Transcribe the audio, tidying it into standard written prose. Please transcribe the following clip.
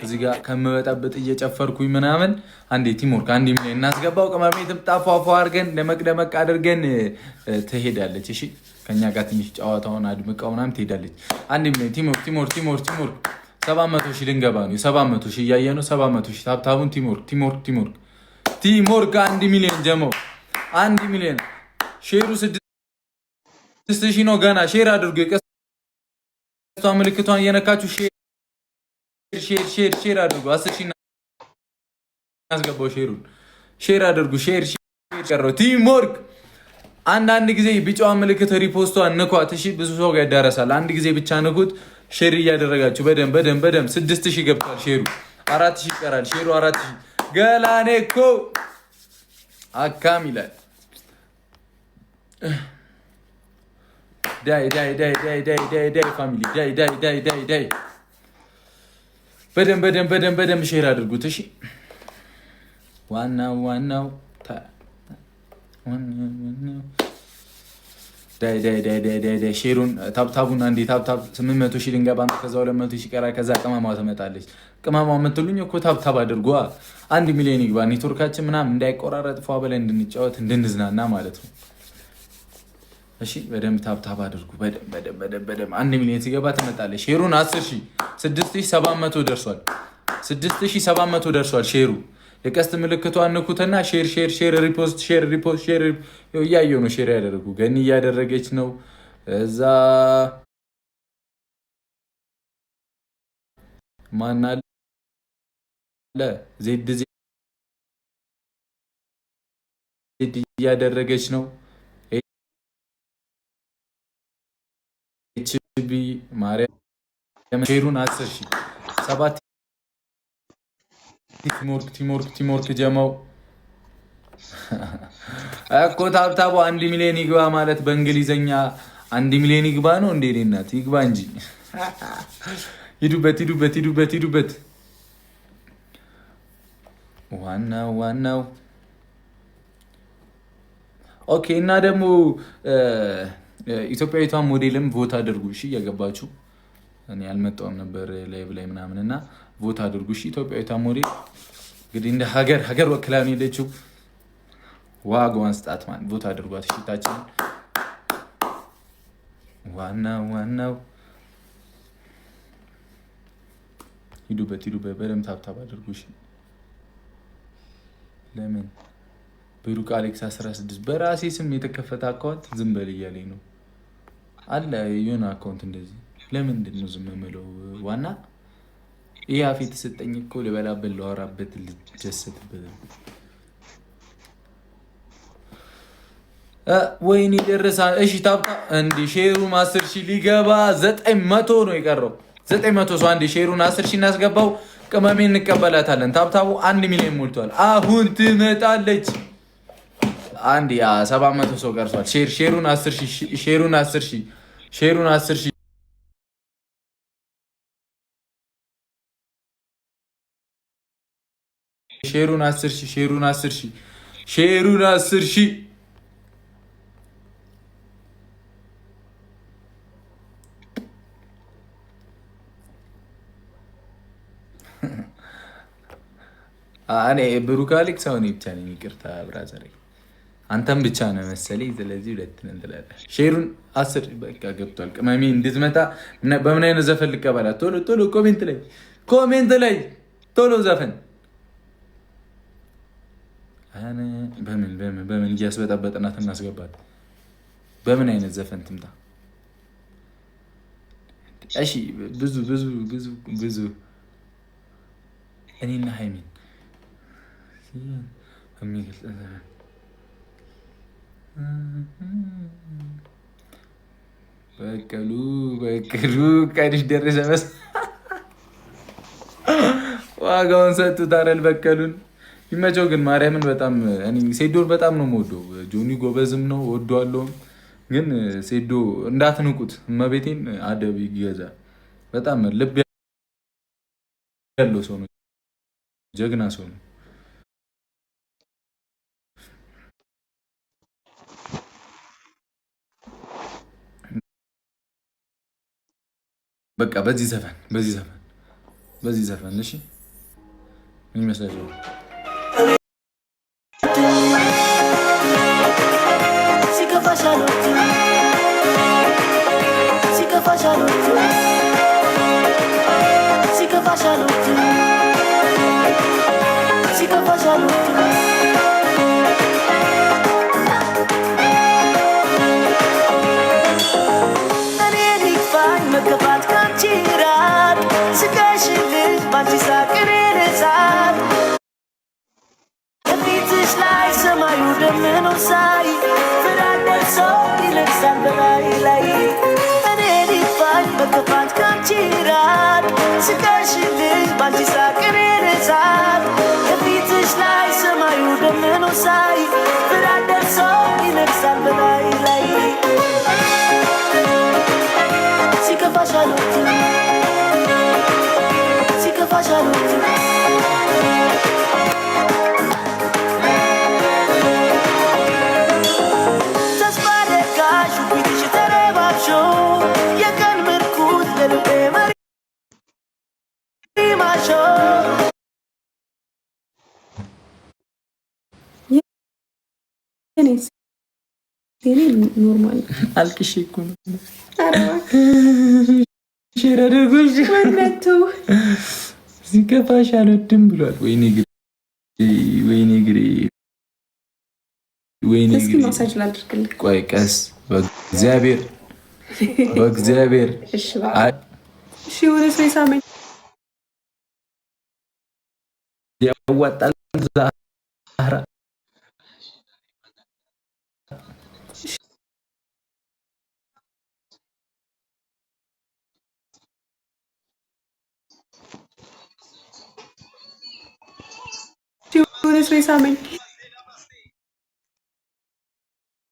እዚህ ጋር ከመበጣበጥ እየጨፈርኩኝ ምናምን አንዴ ቲምወርክ አንድ ሚሊዮን እናስገባው። ቅመሜ ትምጣፏፏ አድርገን ደመቅ አድርገን ትሄዳለች። እሺ ከኛ ጋር ትንሽ ጨዋታውን አድምቀው ምናምን ትሄዳለች። አንድ ሚሊዮን ቲምወርክ 700 ሺህ ልንገባ ነው። 700 ሺህ እያየ ነው። 700 ሺህ ታብታቡን ቲምወርክ 1 ሚሊዮን ጀመው 1 ሚሊዮን ሼሩ 6 ሺህ ነው። ገና ሼር አድርጉ። የቀስቷ ምልክቷን እየነካችሁ ሼር አድርጉ። 10 ሺህ እናስገባው። ሼር አድርጉ። ሼር ቀረው። ቲምወርክ አንዳንድ ጊዜ ቢጫዋ ምልክት ሪፖስቷን ንኳት። እሺ ብዙ ሰው ጋር ይዳረሳል። አንድ ጊዜ ብቻ ንኩት። ሼር እያደረጋችሁ በደንብ 6000 ገብቷል። ሼሩ 4000 ይቀራል። ሼሩ 4000 ገላኔ እኮ አካም ይላል። ዳይ ፋሚሊ ዳይ በደንብ ሼር አድርጉት። እሺ ዋናው ዳይ ሼሩን ታብታቡን አንዴ ታብታብ 800 ሺህ ልንገባ ነው። ከዛ 200 ሺህ ቀራ። ከዛ ቅመማው ትመጣለች። ቅመማው የምትሉኝ እኮ ታብታብ አድርጓ 1 ሚሊዮን ይግባ። ኔትወርካችን ምናምን እንዳይቆራረጥ ፏ ብለን እንድንጫወት እንድንዝናና ማለት ነው። እሺ በደንብ ታብታብ አድርጉ። በደንብ 1 ሚሊዮን ሲገባ ትመጣለች። ሼሩን 10 ሺህ 6700 ደርሷል። 6700 ደርሷል ሼሩ። የቀስት ምልክቷን ንኩትና ሼር ሪፖስት እያየሁ ነው። ሼር ያደረጉ ገኒ እያደረገች ነው። እዛ ማን አለ? ዜድ እያደረገች ነው። ኤችቢ ማርያም ሼሩን 10 ሺህ 7 ቲምወርክ ጀመው እኮ ታብታቡ 1 ሚሊዮን ይግባ ማለት በእንግሊዘኛ 1 ሚሊዮን ይግባ ነው እንዴ? እናት ይግባ እንጂ ሂዱበት። ዋናው ኦኬ። እና ደግሞ ኢትዮጵያዊቷን ሞዴልም ቮት አድርጉ። እሺ እየገባችሁ እኔ አልመጣሁም ነበር ላይቭ ላይ ምናምን እና ቮት አድርጉ። እሺ ኢትዮጵያዊቷ ሞዴል እንግዲህ እንደ ሀገር ወክላ ነው ሄደችው። ዋጋዋን ስጣት ማን ቮት አድርጓት። እሺ ታችን ዋናው ሂዱበት በደምብ ታብታብ አድርጉ። እሺ ለምን ብሩክ አሌክስ 16 በራሴ ስም የተከፈተ አካውንት ዝም በል እያለኝ ነው አለ የሆነ አካውንት እንደዚህ ለምንድን ነው ዝም የምለው? ዋና ይሄ አፍ የተሰጠኝ እኮ ልበላበት ለዋራበት ልጀሰትበት ወይኔ ደረሳ። እሺ ታብታ እንዲ ሼሩን 10 ሺህ ሊገባ 900 ነው የቀረው። 900 ሰው አንዲ ሼሩን 10 ሺህ እናስገባው። ቅመሜ እንቀበላታለን። ታብታቡ 1 ሚሊዮን ሞልቷል። አሁን ትመጣለች። አንድ 700 ሰው ቀርቷል። ሼሩን 10 ሺህ ሼሩን 10 ሺህ ሼሩን 10 ሺህ ሼሩን 10 ሺህ ሼሩን 10 ሺህ ሼሩን 10 ሺህ እኔ ብሩክ አሌክስ አሁን ብቻ ነኝ። ይቅርታ ብራዘር አንተም ብቻ ነው መሰለኝ። ስለዚህ ሁለት ነን ትላለህ። ሼሩን 10 በቃ ገብቷል። ቅመሜ እንድትመጣ በምን አይነት ዘፈን ልቀበላት? ቶሎ ኮሜንት ላይ ቶሎ ዘፈን በምን እያስበጣበጥናት እናስገባት? በምን አይነት ዘፈን ትምጣ? እሺ ብዙ እኔና ሃይሚን በቀሉ ቀድሽ ደረሰ መስ ዋጋውን ሰጡት አይደል? በቀሉን ይመቸው። ግን ማርያምን በጣም ሴዶን በጣም ነው የምወደው። ጆኒ ጎበዝም ነው ወደዋለሁ። ግን ሴዶ እንዳትንቁት፣ እመቤቴን አደብ ይገዛ። በጣም ልብ ያለው ሰው ነው፣ ጀግና ሰው ነው። በቃ በዚህ ዘፈን በዚህ ዘፈን እሺ ምን ይመስላል? ኖርማል አልቅሽ እኮ ነው። ሼር አድርጎሽ ወንደቱ ሲከፋሽ አልወድም ብሏል። ወይኔ ግሬ ወይኔ ግሬ ወይኔ እስኪ ግሬ። ማሳጅ ላድርግልህ። ቆይ ቀስ በእግዚአብሔር በእግዚአብሔር። እሺ ወደ ሰው ሳመኝ ያዋጣል ዛራ ወደ ሰው ሳመኝ